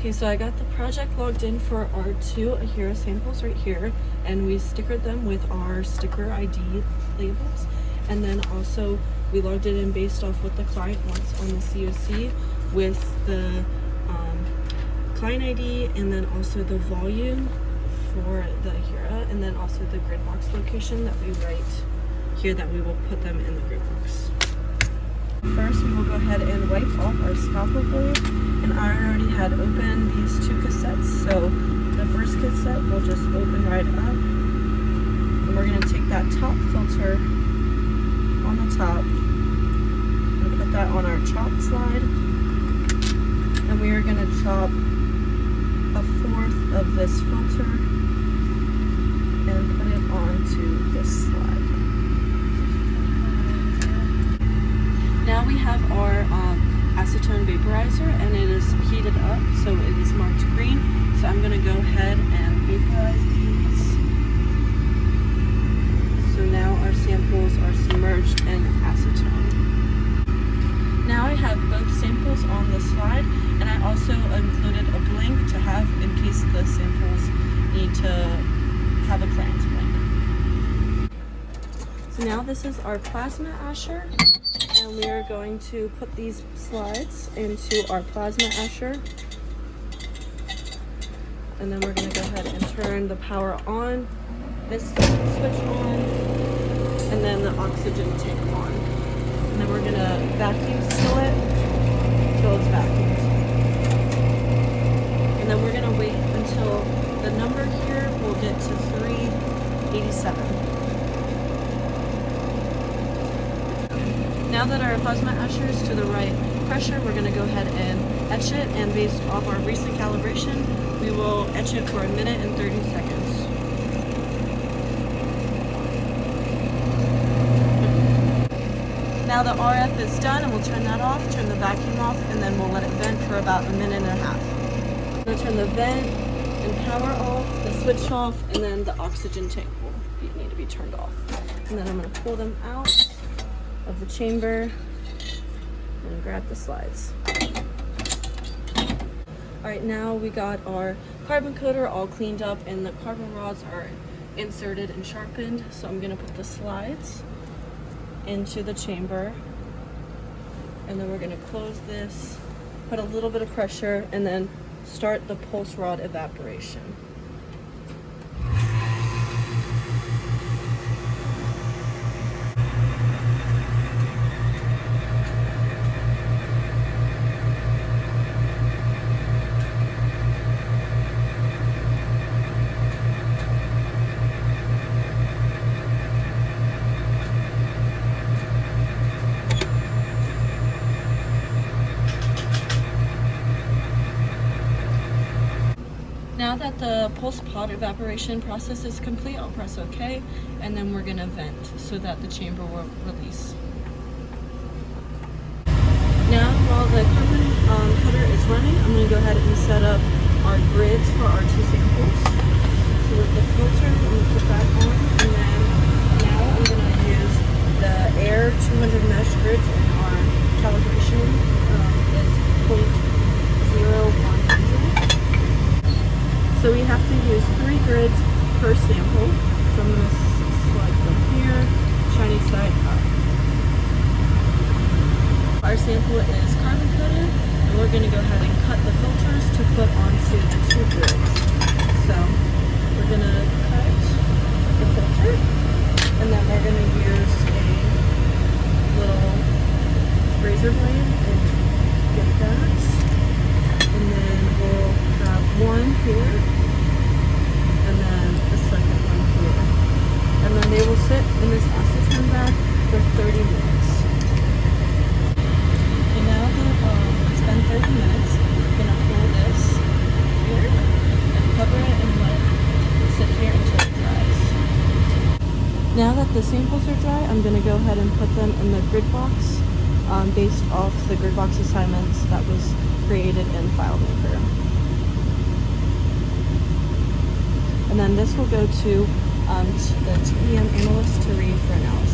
Okay, so I got the project logged in for our 2 Ahira samples right here, and we stickered them with our sticker ID labels. And then also we logged it in based off what the client wants on the COC with the client ID, and then also the volume for the Ahira, and then also the grid box location that we write here that we will put them in the grid box. First, we will go ahead and wipe off our scalpel blade, and I already had opened these 2 cassettes, so the first cassette will just open right up, and we're going to take that top filter on the top and put that on our chop slide, and we are going to chop 1/4 of this filter and put it onto this slide. Now we have our acetone vaporizer, and it is heated up, so it is marked green. So I'm going to go ahead and vaporize these. So now our samples are submerged in acetone. Now I have both samples on the slide, and I also included a blank to have in case the samples need to have a clearance blank. So now this is our plasma asher. And we are going to put these slides into our plasma asher. And then we're going to go ahead and turn the power on, this switch on, and then the oxygen tank on. And then we're going to vacuum seal it until it's vacuumed. And then we're going to wait until the number here will get to 387. Now that our plasma asher is to the right pressure, we're going to go ahead and etch it, and based off our recent calibration, we will etch it for 1 minute and 30 seconds. Now the RF is done, and we'll turn that off, turn the vacuum off, and then we'll let it vent for about 1.5 minutes. I'm going to turn the vent and power off, the switch off, and then the oxygen tank will need to be turned off. And then I'm going to pull them out of the chamber and grab the slides. Alright, now we got our carbon coater all cleaned up, and the carbon rods are inserted and sharpened. So I'm going to put the slides into the chamber, and then we're going to close this, put a little bit of pressure, and then start the pulse rod evaporation. Now that the pulse pod evaporation process is complete, I'll press OK, and then we're going to vent so that the chamber will release. Now, while the carbon cutter is running, I'm going to go ahead and set up our grids for our 2 samples. So with the filter, I'm going to put that on, and then now I'm going to use the Air 200 mesh grids, and our calibration is 0.0100. So we have to use 3 grids per sample. So I'm going to slide from here, shiny side up. Our sample is carbon coated, and we're going to go ahead and cut the filters to put onto the 2 grids. So we're going to cut the filter, and then we're going to use a little razor blade and get that. And then we'll have one here, and then the second one here. And then they will sit in this acetone bag for 30 minutes. And now that it's been 30 minutes, we're going to pull this here and cover it and let it sit here until it dries. Now that the samples are dry, I'm going to go ahead and put them in the grid box based off the grid box assignments that was created in FileMaker. And then this will go to the TEM analyst to read for analysis.